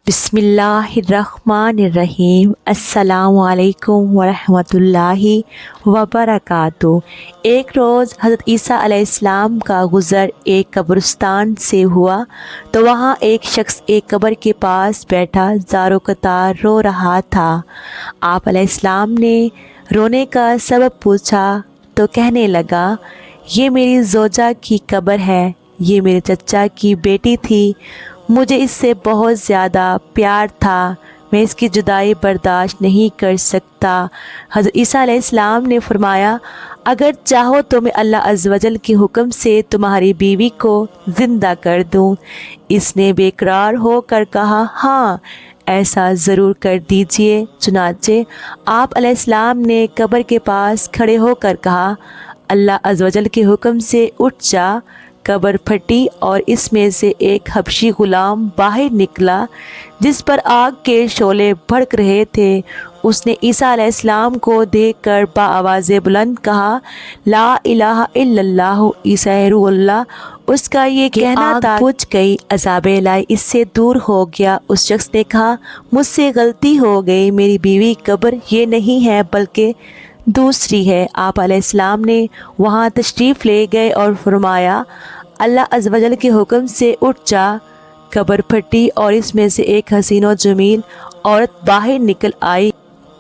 बिस्मिल्लाहिर्रहमानिर्रहीम। अस्सलामुअलैकुम वरहमतुल्लाहि वबरकातुहू। एक रोज़ हज़रत ईसा अलैहिस्सलाम का गुज़र एक कब्रिस्तान से हुआ तो वहाँ एक शख्स एक कब्र के पास बैठा ज़ारो कतार रो रहा था। आप अलैहिस्सलाम ने रोने का सबब पूछा तो कहने लगा, ये मेरी ज़ौजा की कब्र है, ये मेरे चचा की बेटी थी, मुझे इससे बहुत ज़्यादा प्यार था, मैं इसकी जुदाई बर्दाश्त नहीं कर सकता। हज़रत ईसा अलैहिस्सलाम ने फरमाया, अगर चाहो तो मैं अल्लाह अज़्ज़ वजल के हुक्म से तुम्हारी बीवी को ज़िंदा कर दूँ। इसने बेकरार होकर कहा, हाँ ऐसा ज़रूर कर दीजिए। चुनाचे आप अलैहिस्सलाम ने कब्र के पास खड़े होकर कहा, अल्लाह अज़्ज़ वजल के हुक्म से उठ जा। कब्र फटी और इसमें से एक हबशी ग़ुलाम बाहर निकला जिस पर आग के शोले भड़क रहे थे। उसने ईसा अलैहिस्सलाम को देखकर बाआवाज़ बुलंद कहा, ला इलाहा इल्लल्लाह ईसा रूहुल्लाह। उसका ये कहना था बुझ गई, अज़ाब इलाही इससे दूर हो गया। उस शख्स ने कहा, मुझसे गलती हो गई, मेरी बीवी कब्र ये नहीं है बल्कि दूसरी है। आप अलैहिस्सलाम ने वहाँ तशरीफ़ ले गए और फरमाया, अल्लाह अज़्ज़ वजल के हुक्म से उठ जा। कब्र फटी और इसमें से एक हसीन और जमील औरत बाहर निकल आई।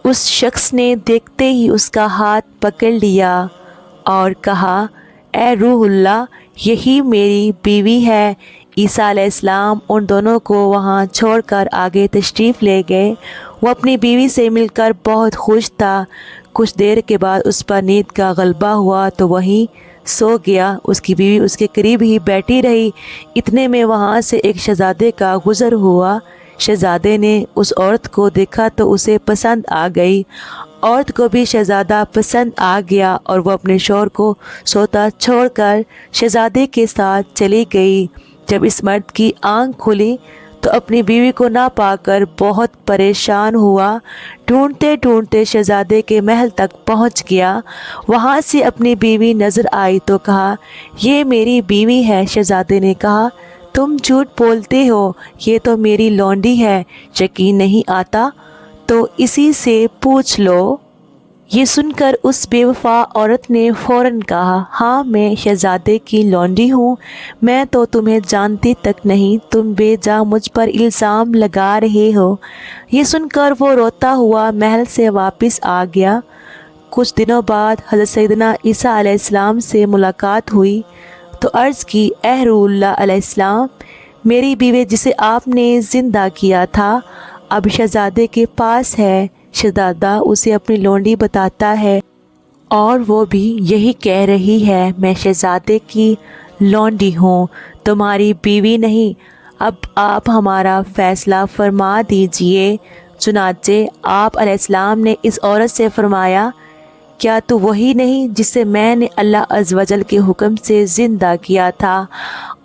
उस शख्स ने देखते ही उसका हाथ पकड़ लिया और कहा, ए रूहुल्लाह, यही मेरी बीवी है। ईसा अलैहिस्सलाम उन दोनों को वहाँ छोड़कर आगे तशरीफ़ ले गए। वो अपनी बीवी से मिलकर बहुत खुश था। कुछ देर के बाद उस पर नींद का गलबा हुआ तो वहीं सो गया। उसकी बीवी उसके करीब ही बैठी रही। इतने में वहाँ से एक शहज़ादे का गुज़र हुआ। शहज़ादे ने उस औरत को देखा तो उसे पसंद आ गई। औरत को भी शहज़ादा पसंद आ गया और वह अपने शौहर को सोता छोड़कर शहज़ादे के साथ चली गई। जब इस मर्द की आंख खुली तो अपनी बीवी को ना पाकर बहुत परेशान हुआ। ढूंढते ढूंढते शहज़ादे के महल तक पहुंच गया। वहां से अपनी बीवी नज़र आई तो कहा, ये मेरी बीवी है। शहज़ादे ने कहा, तुम झूठ बोलते हो, ये तो मेरी लौंडी है। यकीन नहीं आता तो इसी से पूछ लो। ये सुनकर उस बेवफा औरत ने फ़ौरन कहा, हाँ मैं शहज़ादे की लौंडी हूँ, मैं तो तुम्हें जानती तक नहीं, तुम बेजा मुझ पर इल्ज़ाम लगा रहे हो। ये सुनकर वो रोता हुआ महल से वापस आ गया। कुछ दिनों बाद हज़रत सैयदना ईसा अलैहिस्सलाम से मुलाकात हुई तो अर्ज़ की, ए रूहुल्लाह अलैहिस्सलाम, मेरी बीवी जिसे आपने ज़िंदा किया था अब शहज़ादे के पास है। शहज़ादा उसे अपनी लौंडी बताता है और वो भी यही कह रही है, मैं शहज़ादे की लौंडी हूँ, तुम्हारी बीवी नहीं। अब आप हमारा फ़ैसला फरमा दीजिए। चुनाचे आप अलैहिस्सलाम ने इस औरत से फरमाया, क्या तू वही नहीं जिसे मैंने अल्लाह अज़्ज़ वजल के हुक्म से ज़िंदा किया था?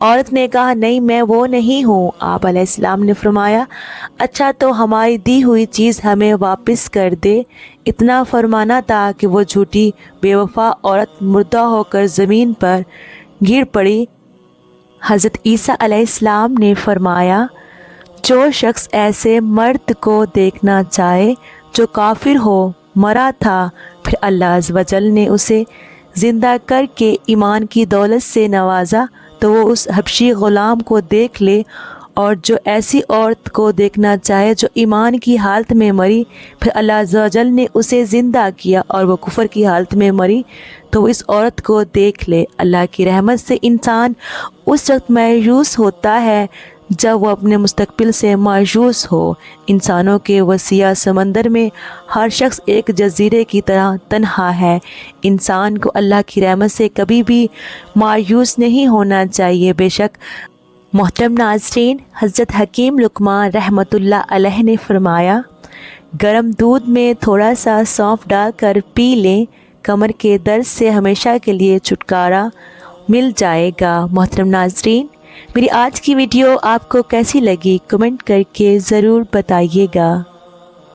औरत ने कहा, नहीं मैं वो नहीं हूँ। आप अलैहिस्सलाम ने फरमाया, अच्छा तो हमारी दी हुई चीज़ हमें वापस कर दे। इतना फरमाना था कि वो झूठी बेवफा औरत मुर्दा होकर ज़मीन पर गिर पड़ी। हज़रत ईसा अलैहिस्सलाम ने फरमाया, जो शख्स ऐसे मर्द को देखना चाहे जो काफिर हो, मरा था, फिर अल्लाह अज़्ज़ वजल ने उसे ज़िंदा करके ईमान की दौलत से नवाजा तो वो उस हबशी ग़ुलाम को देख ले। और जो ऐसी औरत को देखना चाहे जो ईमान की हालत में मरी, फिर अल्लाह अज़्ज़ वजल ने उसे ज़िंदा किया और वो कुफ़र की हालत में मरी तो वो इस औरत को देख ले। अल्लाह की रहमत से इंसान उस वक्त मायूस होता है जब वो अपने मुस्तक़बिल से मायूस हो। इंसानों के वसीआ समंदर में हर शख्स एक जज़ीरे की तरह तन्हा है। इंसान को अल्लाह की रहमत से कभी भी मायूस नहीं होना चाहिए। बेशक मोहतरम नाज़रीन, हज़रत हकीम लुक़मान रहमतुल्लाह अलैह ने फरमाया, गर्म दूध में थोड़ा सा सौंफ डालकर पी लें, कमर के दर्द से हमेशा के लिए छुटकारा मिल जाएगा। मोहतरम नाज़रीन, मेरी आज की वीडियो आपको कैसी लगी कमेंट करके ज़रूर बताइएगा।